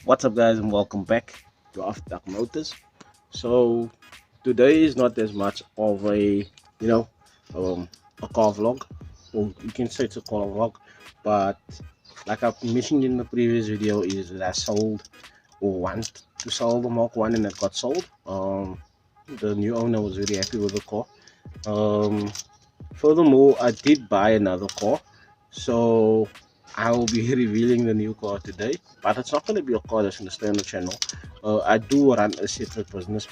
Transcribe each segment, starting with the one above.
What's up, guys, and welcome back to After Dark Motors. So today is not as much of you know a car vlog, or you can say it's a car vlog, but like I've mentioned in the previous video, is that I sold or want to sell the Mark One, and it got sold. The new owner was very happy with the car. Um, Furthermore, I did buy another car, so I will be revealing the new car today. But it's not going to be a car that's going to stay on the channel. I do run a separate business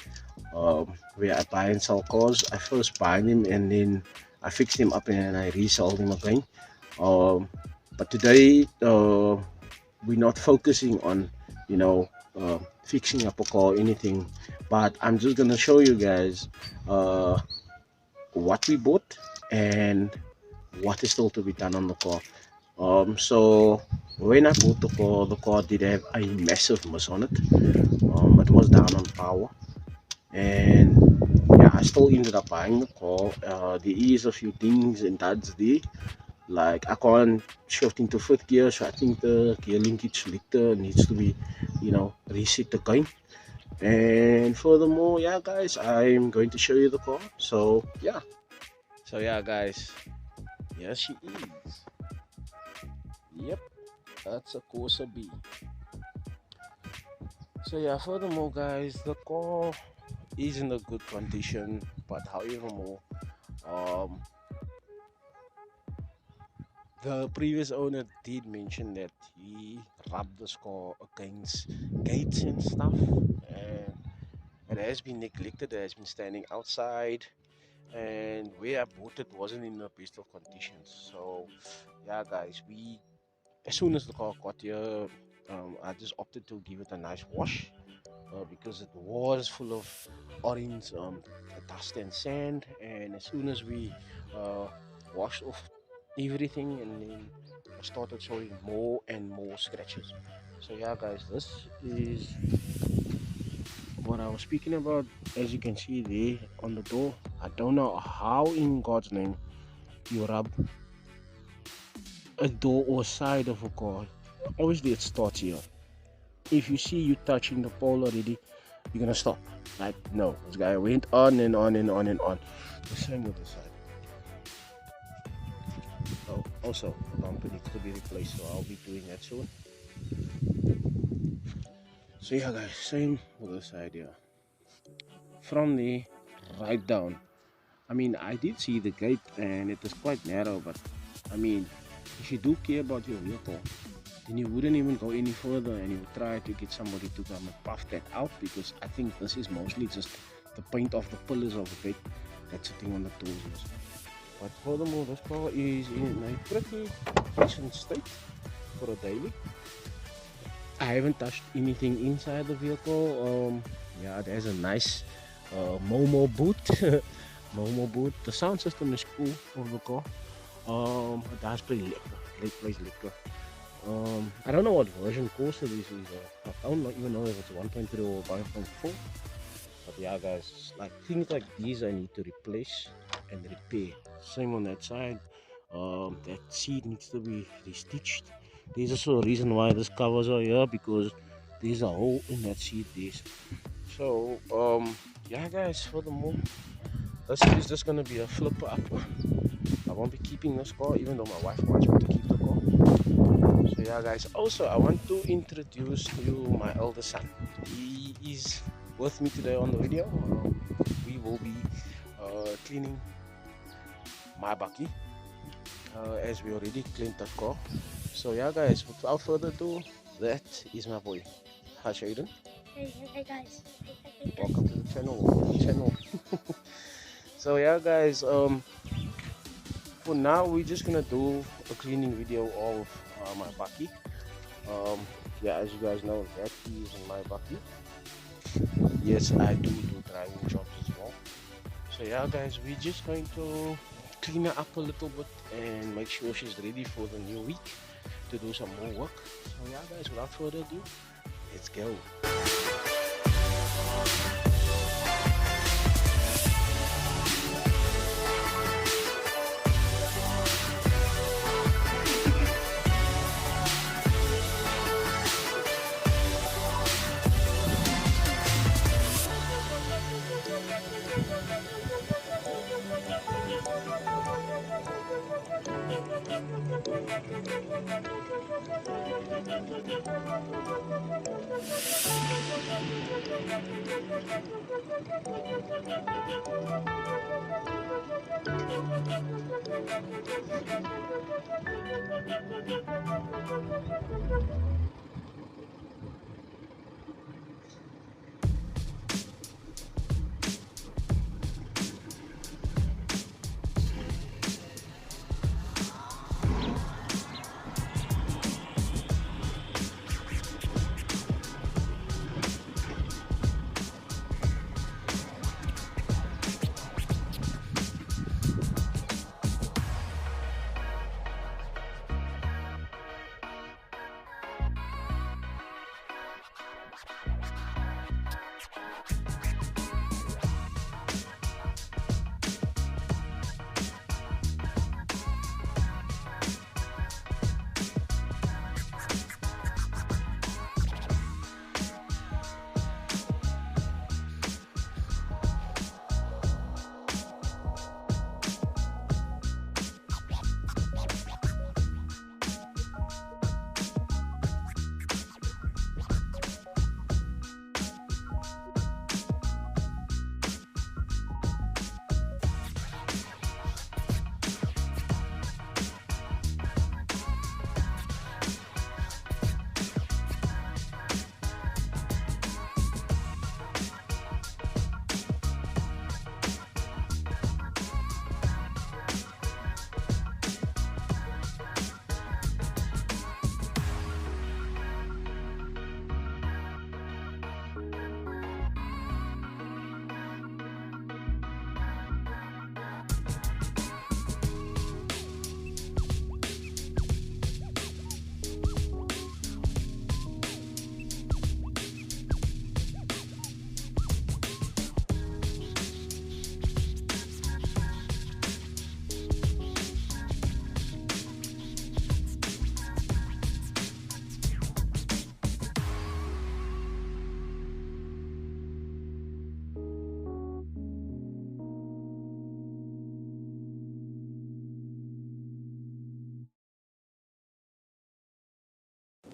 where I buy and sell cars. I first buy them and then I fix them up and then I resell them again. Um, but today we're not focusing on, fixing up a car or anything. But I'm just going to show you guys uh, what we bought and what is still to be done on the car. So when I bought the car did have a massive miss on it. It was down on power, and yeah, I still ended up buying the car. There is a few things and duds there, like I can't shift into fifth gear, so I think the gear linkage selector needs to be, reset again. And furthermore, yeah, guys, I'm going to show you the car. So yeah, guys, here she is. Yep, that's a Corsa B. So yeah, furthermore, guys, the car is in a good condition, but however more, um, the previous owner did mention that he rubbed this car against gates and stuff, and it has been neglected. It has been standing outside, and where I bought it wasn't in the best of conditions. So yeah, guys, we as soon as the car got here, I just opted to give it a nice wash because it was full of orange dust and sand. And as soon as we uh, washed off everything, and then I started showing more and more scratches. So yeah, guys, this is what I was speaking about. As you can see there on the door, I don't know how in God's name you rub a door or side of a car. Obviously it starts here. If you see you touching the pole already, you're gonna stop. Like, no, this guy went on and on and on and on. The same with the side. Oh, also the bumper needs to be replaced, so I'll be doing that soon. So yeah, guys, same with the side here. From there right down, I mean, I did see the gate and it is quite narrow, but I mean, if you do care about your vehicle, then you wouldn't even go any further and you would try to get somebody to come and puff that out, because I think this is mostly just the paint of the pillars of the gate that's sitting on the doors. But furthermore, this car is in a pretty decent state for a daily. I haven't touched anything inside the vehicle. Yeah, there's a nice Momo boot. Momo boot. The sound system is cool for the car. It does play liquor. It plays liquor. I don't know what version Corsa this is. I don't even know if it's 1.3 or 1.4. But yeah, guys, like things like these I need to replace and repair. Same on that side. That seat needs to be restitched. There's also a reason why this covers are here, because there's a hole in that seat. So yeah, guys. Furthermore, this is just gonna be a flipper up. I won't be keeping this car, even though my wife wants me to keep the car. So yeah, guys, also I want to introduce to you my elder son. He is with me today on the video. We will be cleaning my bakkie, as we already cleaned the car. So yeah, guys, without further ado, that is my boy. Hi Shaden. Hey guys. Welcome to the channel. So yeah, guys, for now we're just gonna do a cleaning video of my bakkie. Yeah, as you guys know, that is my bakkie. Yes, I do driving jobs as well. So yeah, guys, we're just going to clean her up a little bit and make sure she's ready for the new week to do some more work. So yeah, guys, without further ado, let's go.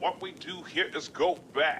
What we do here is go back.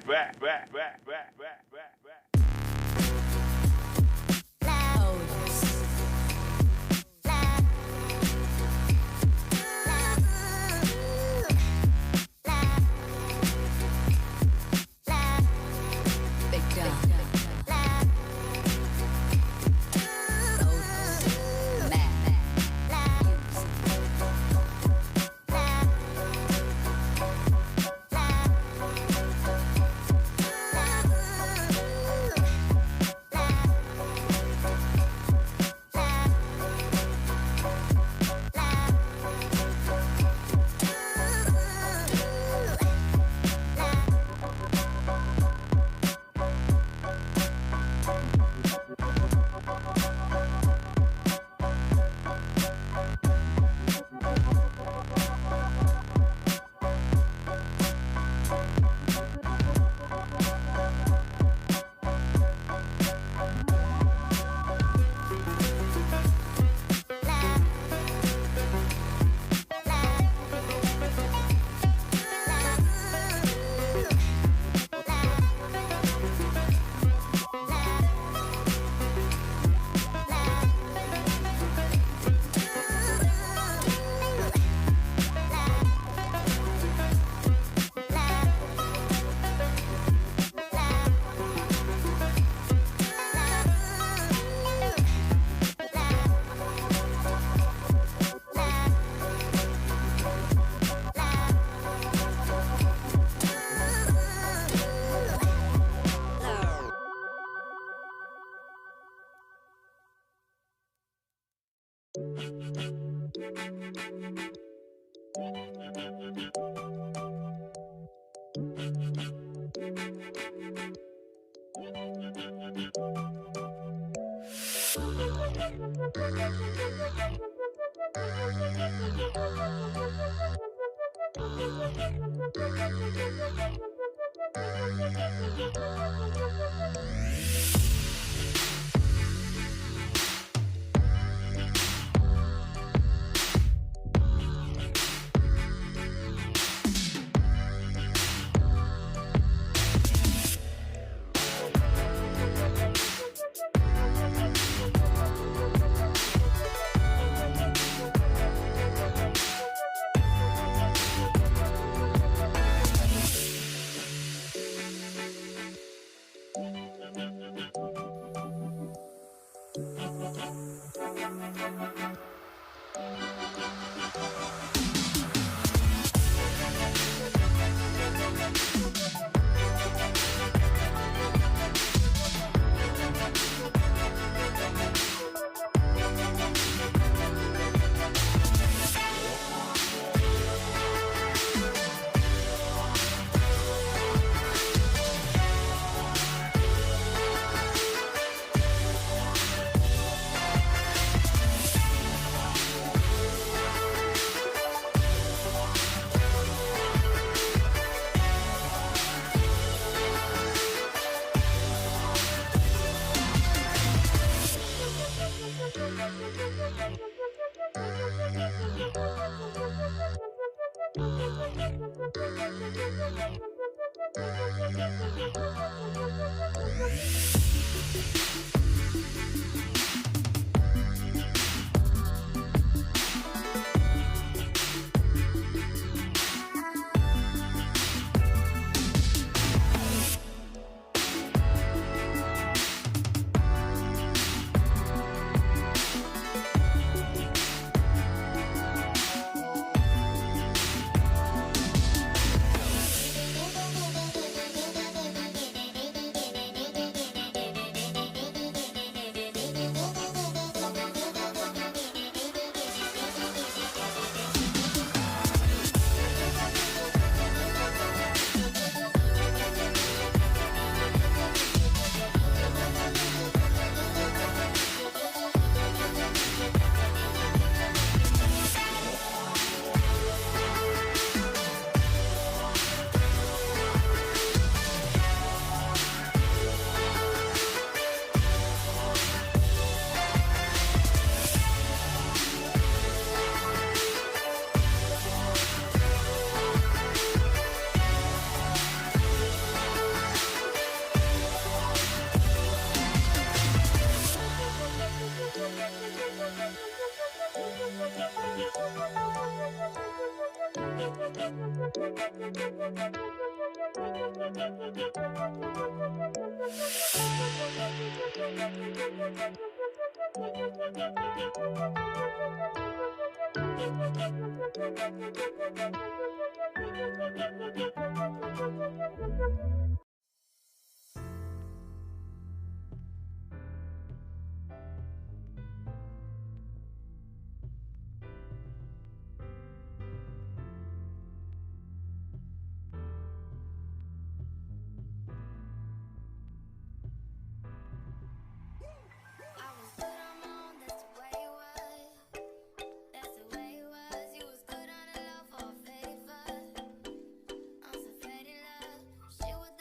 She was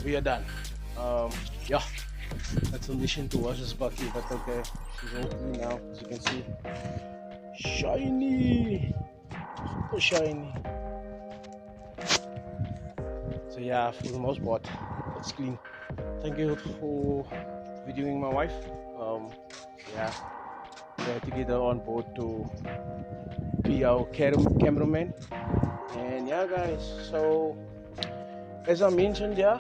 we are done. Yeah, that's a mission to wash this bucket, but okay, she's all clean now, as you can see. Shiny, super shiny. So yeah, for the most part, it's clean. Thank you for videoing my wife. Yeah, we had to get her on board to be our cameraman. And yeah, guys, so as I mentioned, yeah,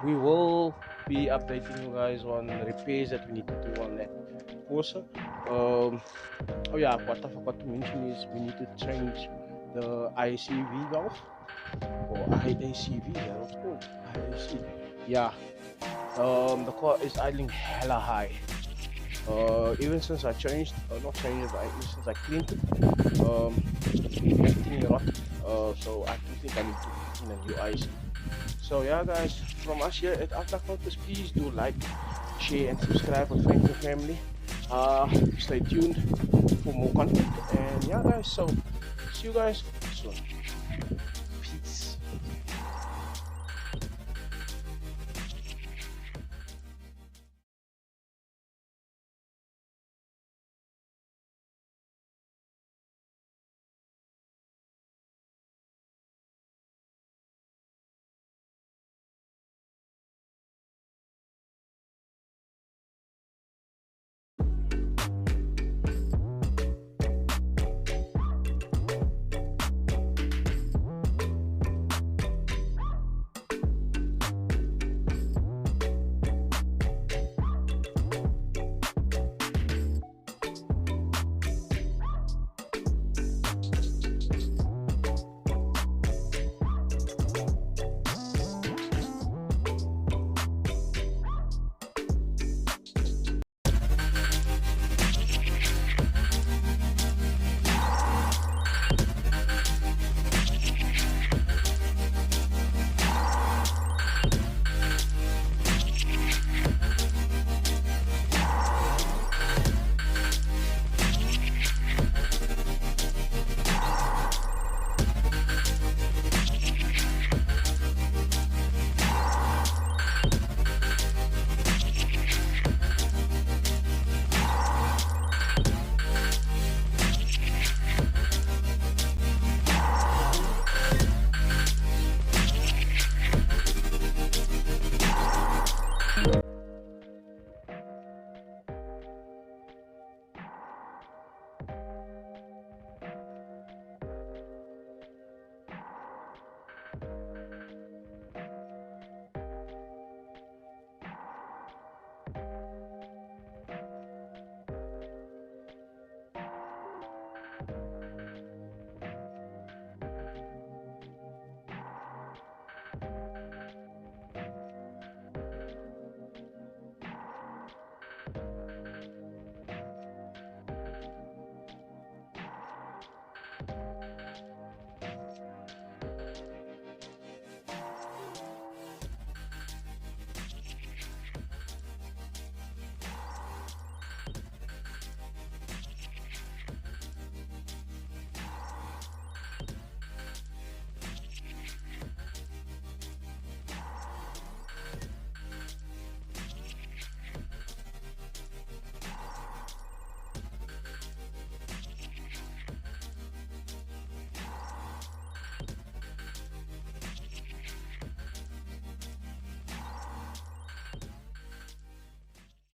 we will be updating you guys on the repairs that we need to do on that. Also, oh yeah, what I forgot to mention is we need to change the ICV valve, or IACV, yeah, what's it called? IAC. Yeah, the car is idling hella high. Even since I changed, not changed, but even since I cleaned it, it's been acting a lot. So I think I need to put in a new IC. So yeah, guys, from us here at Outlook Motors, please do like, share, and subscribe with friends and family. Stay tuned for more content. And yeah, guys, so see you guys